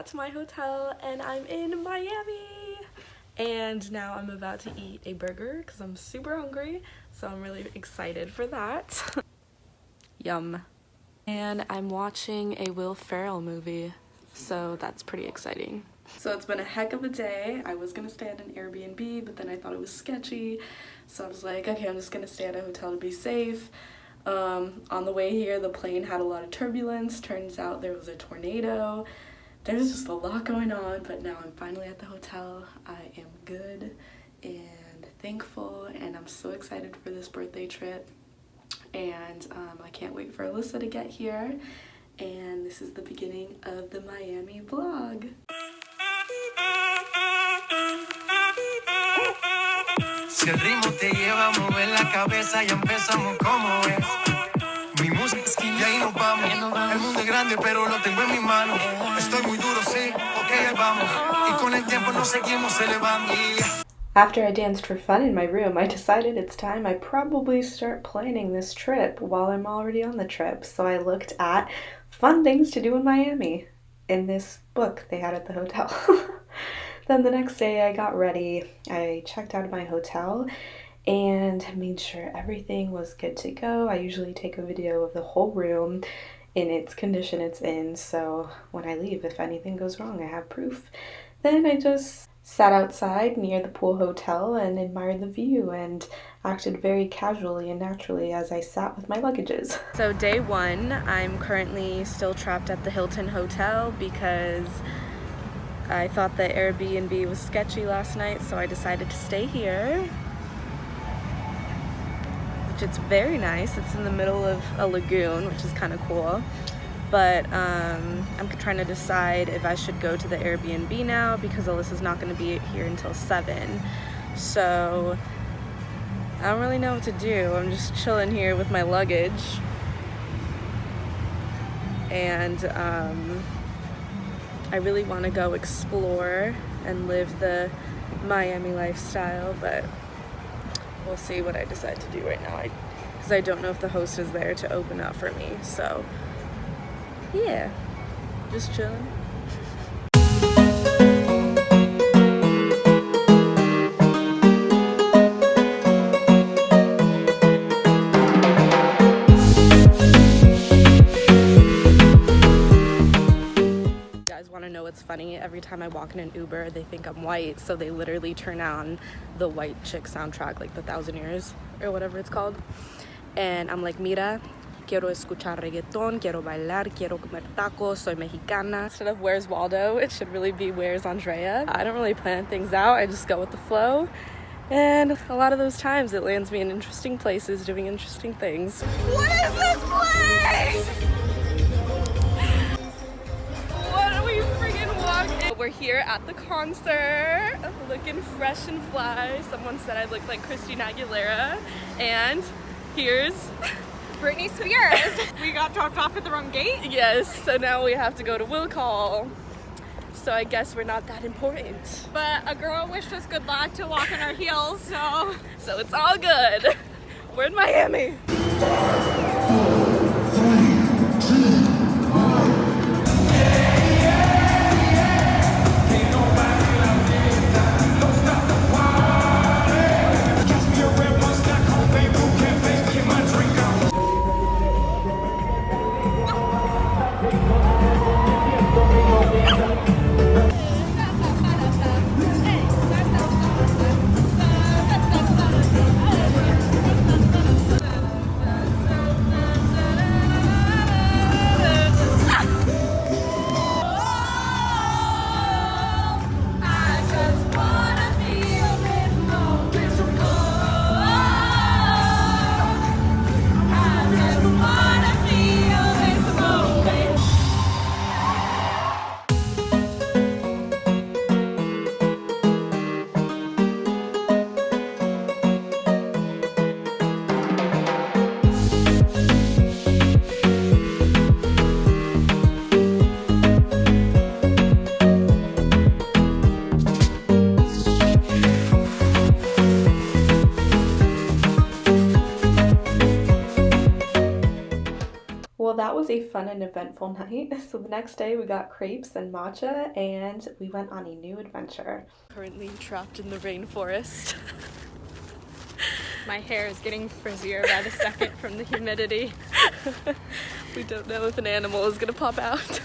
got to my hotel and I'm in Miami. And now I'm about to eat a burger because I'm super hungry. So I'm really excited for that. Yum. And I'm watching a Will Ferrell movie. So that's pretty exciting. So it's been a heck of a day. I was gonna stay at an Airbnb, but then I thought it was sketchy. So I was like, okay, I'm just gonna stay at a hotel to be safe. On the way here, the plane had a lot of turbulence. Turns out there was a tornado. There's just a lot going on, but now I'm finally at the hotel. I am good and thankful, and I'm so excited for this birthday trip. And I can't wait for Alyssa to get here. And this is the beginning of the Miami vlog. Si el ritmo te lleva a mover la cabeza, ya empezamos como es. Mi música es que ya ahí nos vamos. El mundo es grande, pero lo tengo en mi mano. Estoy muy duro, sí, ok, ahí vamos. Y con el tiempo nos seguimos elevando. After I danced for fun in my room, I decided it's time I probably start planning this trip while I'm already on the trip. So I looked at fun things to do in Miami in this book they had at the hotel. Then the next day I got ready, I checked out of my hotel and made sure everything was good to go. I usually take a video of the whole room in its condition it's in, so when I leave, if anything goes wrong, I have proof. Then I just sat outside near the pool hotel and admired the view and acted very casually and naturally as I sat with my luggages. So day one, I'm currently still trapped at the Hilton Hotel because I thought the Airbnb was sketchy last night, so I decided to stay here, which is very nice. It's in the middle of a lagoon, which is kind of cool. But I'm trying to decide if I should go to the Airbnb now because Alyssa's not going to be here until 7. So I don't really know what to do. I'm just chilling here with my luggage. And I really want to go explore and live the Miami lifestyle, but we'll see what I decide to do right now because I don't know if the host is there to open up for me. So yeah, just chilling. It's funny, every time I walk in an Uber they think I'm white, so they literally turn on the White Chick soundtrack, like the 1,000 Years or whatever it's called, and I'm like, mira, quiero escuchar reggaeton, quiero bailar, quiero comer tacos, soy mexicana. Instead of where's Waldo, it should really be where's Andrea. I don't really plan things out, I just go with the flow, and a lot of those times it lands me in interesting places doing interesting things. What is this place? We're here at the concert, looking fresh and fly. Someone said I look like Christina Aguilera, and here's Britney Spears. We got dropped off at the wrong gate? Yes, so now we have to go to Will Call. So I guess we're not that important. But a girl wished us good luck to walk in our heels, so it's all good. We're in Miami. fun and eventful night. So the next day we got crepes and matcha and we went on a new adventure. Currently trapped in the rainforest. My hair is getting frizzier by the second from the humidity. We don't know if an animal is gonna pop out.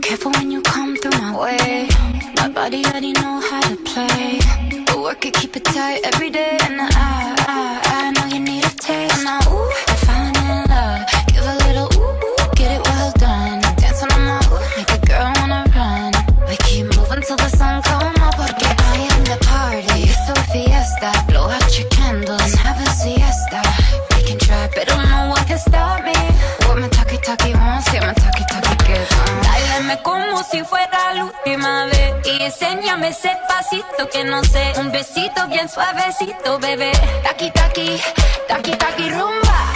Careful when you come through my way. My body already know how to play. But work it, keep it tight every day. And I know you need a taste. And now, ooh, I'm falling in love. Give a little ooh, get it well done. Dancing on my ooh, make a girl wanna run. We keep moving till the sun come up. Porque I am the party. It's a fiesta. Blow out your candles and have a siesta. We can try, but no one can stop me. What my talkie wants, yeah, my talkie gets on. Dáleme como si fuera la última vez. Y enséñame ese pasito que no sé. Un besito bien suavecito, bebé. Taki, taki, taki, taki, rumba.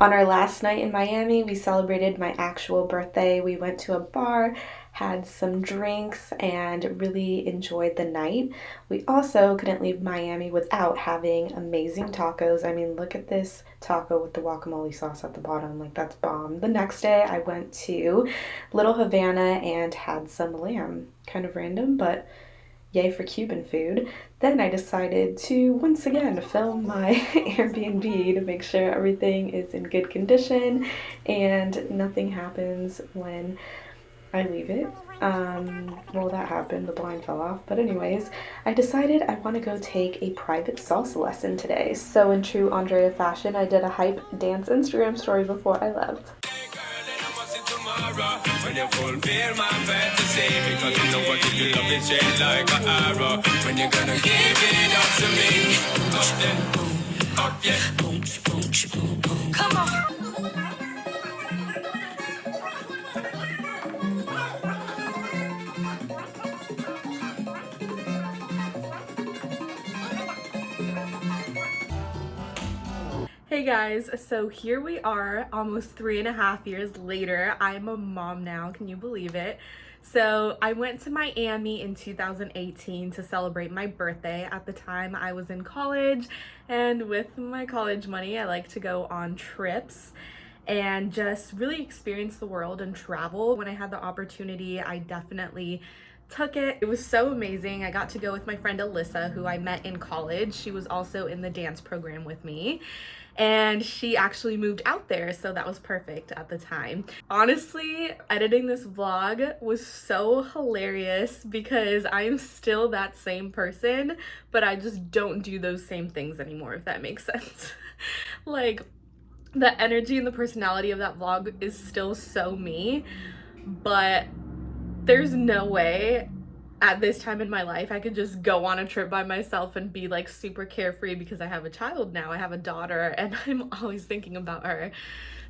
On our last night in Miami, we celebrated my actual birthday. We went to a bar, had some drinks, and really enjoyed the night. We also couldn't leave Miami without having amazing tacos. I mean, look at this taco with the guacamole sauce at the bottom. Like, that's bomb. The next day, I went to Little Havana and had some lamb. Kind of random, but yay for Cuban food. Then I decided to once again film my Airbnb to make sure everything is in good condition and nothing happens when I leave it. Well, that happened, the blind fell off, but anyways, I decided I want to go take a private salsa lesson today. So in true Andrea fashion, I did a hype dance Instagram story before I left. When you fulfill my fantasy, because you know what you love it shade like an arrow. When you're gonna give it up to me, up yeah. Come on. Hey guys, so here we are almost 3.5 years later. I'm a mom now, can you believe it? So I went to Miami in 2018 to celebrate my birthday. At the time I was in college, and with my college money I like to go on trips and just really experience the world and travel. When I had the opportunity, I definitely took it. It was so amazing. I got to go with my friend Alyssa, who I met in college. She was also in the dance program with me, and she actually moved out there, so that was perfect at the time. Honestly, editing this vlog was so hilarious because I am still that same person, but I just don't do those same things anymore, if that makes sense. Like, the energy and the personality of that vlog is still so me, but there's no way at this time in my life I could just go on a trip by myself and be like super carefree because I have a child now. I have a daughter and I'm always thinking about her.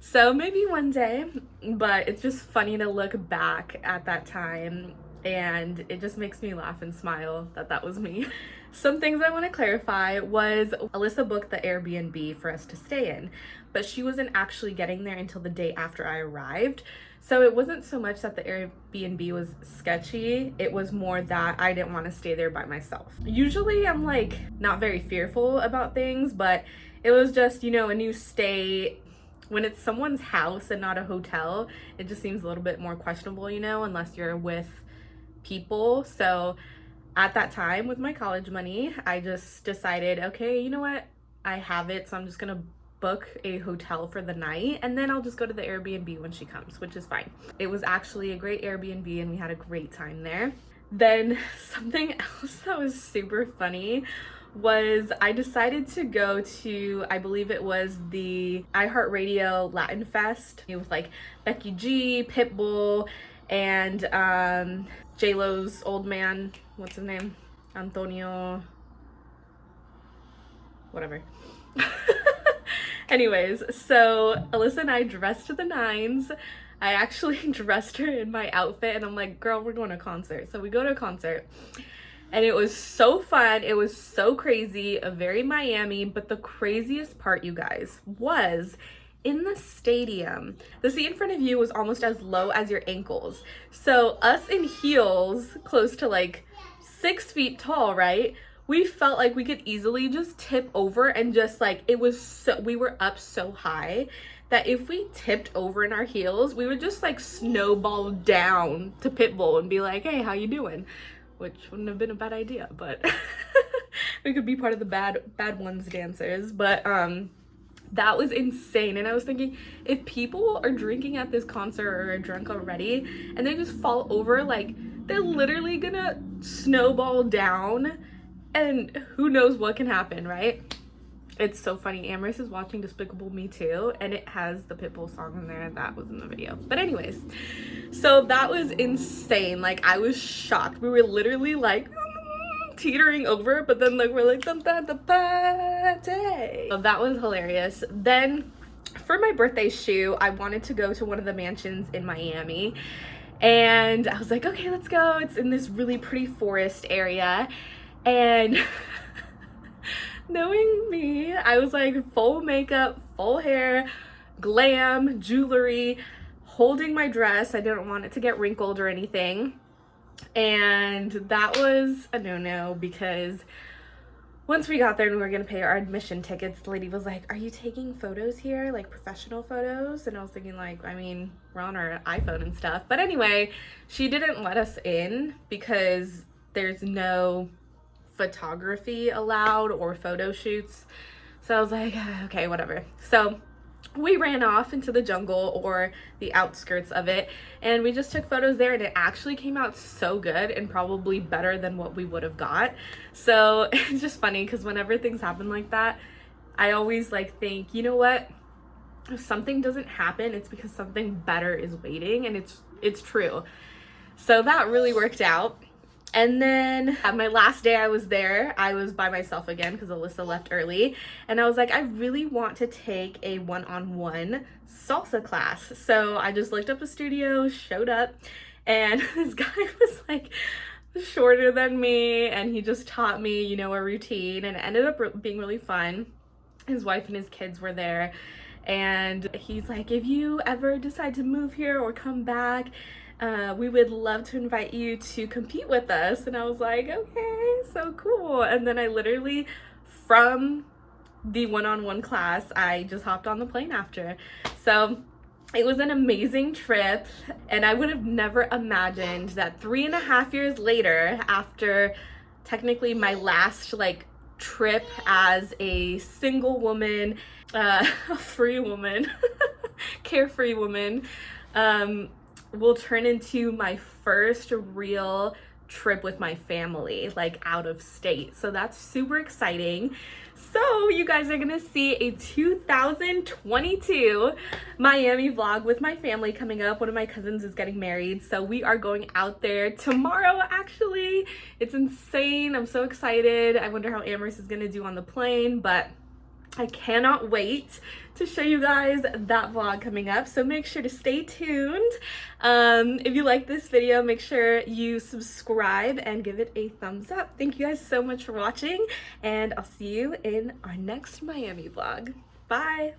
So maybe one day, but it's just funny to look back at that time and it just makes me laugh and smile that that was me. Some things I want to clarify was Alyssa booked the Airbnb for us to stay in, but she wasn't actually getting there until the day after I arrived. So it wasn't so much that the Airbnb was sketchy, it was more that I didn't want to stay there by myself. Usually I'm like not very fearful about things, but it was just, you know, a new state. When it's someone's house and not a hotel, it just seems a little bit more questionable, you know, unless you're with people. So at that time with my college money, I just decided, okay, you know what, I have it, so I'm just gonna book a hotel for the night and then I'll just go to the Airbnb when she comes, which is fine. It was actually a great Airbnb and we had a great time there. Then something else that was super funny was I decided to go to, I believe it was the iHeartRadio Latin Fest with like Becky G, Pitbull, and J-Lo's old man, what's his name? Antonio, whatever. Anyways, so Alyssa and I dressed to the nines. I actually dressed her in my outfit and I'm like, girl, we're going to a concert. So we go to a concert and it was so fun. It was so crazy, very Miami. But the craziest part, you guys, was in the stadium, the seat in front of you was almost as low as your ankles. So us in heels, close to like 6 feet tall, right? We felt like we could easily just tip over and just like, it was so, we were up so high that if we tipped over in our heels, we would just like snowball down to Pitbull and be like, hey, how you doing? Which wouldn't have been a bad idea, but we could be part of the bad ones dancers. But that was insane. And I was thinking, if people are drinking at this concert or are drunk already and they just fall over, like they're literally gonna snowball down and who knows what can happen, right? It's so funny. Amaris is watching Despicable Me Too, and it has the Pitbull song in there that was in the video. But anyways, so that was insane. Like, I was shocked. We were literally like teetering over, but then like we're like the party. So that was hilarious. Then for my birthday shoot, I wanted to go to one of the mansions in Miami, and I was like, okay, let's go. It's in this really pretty forest area. And knowing me, I was like full makeup, full hair, glam, jewelry, holding my dress. I didn't want it to get wrinkled or anything. And that was a no-no because once we got there and we were gonna pay our admission tickets, the lady was like, are you taking photos here, like professional photos? And I was thinking like, I mean, we're on our iPhone and stuff. But anyway, she didn't let us in because there's no photography allowed or photo shoots. So I was like, okay, whatever. So we ran off into the jungle or the outskirts of it and we just took photos there, and it actually came out so good and probably better than what we would have got. So it's just funny because whenever things happen like that, I always like think, you know what, if something doesn't happen, it's because something better is waiting, and it's true. So that really worked out. And then at my last day I was there, I was by myself again because Alyssa left early. And I was like, I really want to take a one-on-one salsa class. So I just looked up a studio, showed up, and this guy was like shorter than me. And he just taught me, you know, a routine, and it ended up being really fun. His wife and his kids were there. And he's like, if you ever decide to move here or come back, we would love to invite you to compete with us. And I was like, okay, so cool. And then I literally, from the one-on-one class, I just hopped on the plane after. So It was an amazing trip, and I would have never imagined that 3.5 years later, after technically my last like trip as a single woman, a free woman, carefree woman, will turn into my first real trip with my family, like out of state. So that's super exciting. So you guys are gonna see a 2022 Miami vlog with my family coming up. One of my cousins is getting married, so we are going out there tomorrow actually. It's insane. I'm so excited. I wonder how Amherst is gonna do on the plane, but I cannot wait to show you guys that vlog coming up, so make sure to stay tuned. If you like this video, make sure you subscribe and give it a thumbs up. Thank you guys so much for watching, and I'll see you in our next Miami vlog. Bye!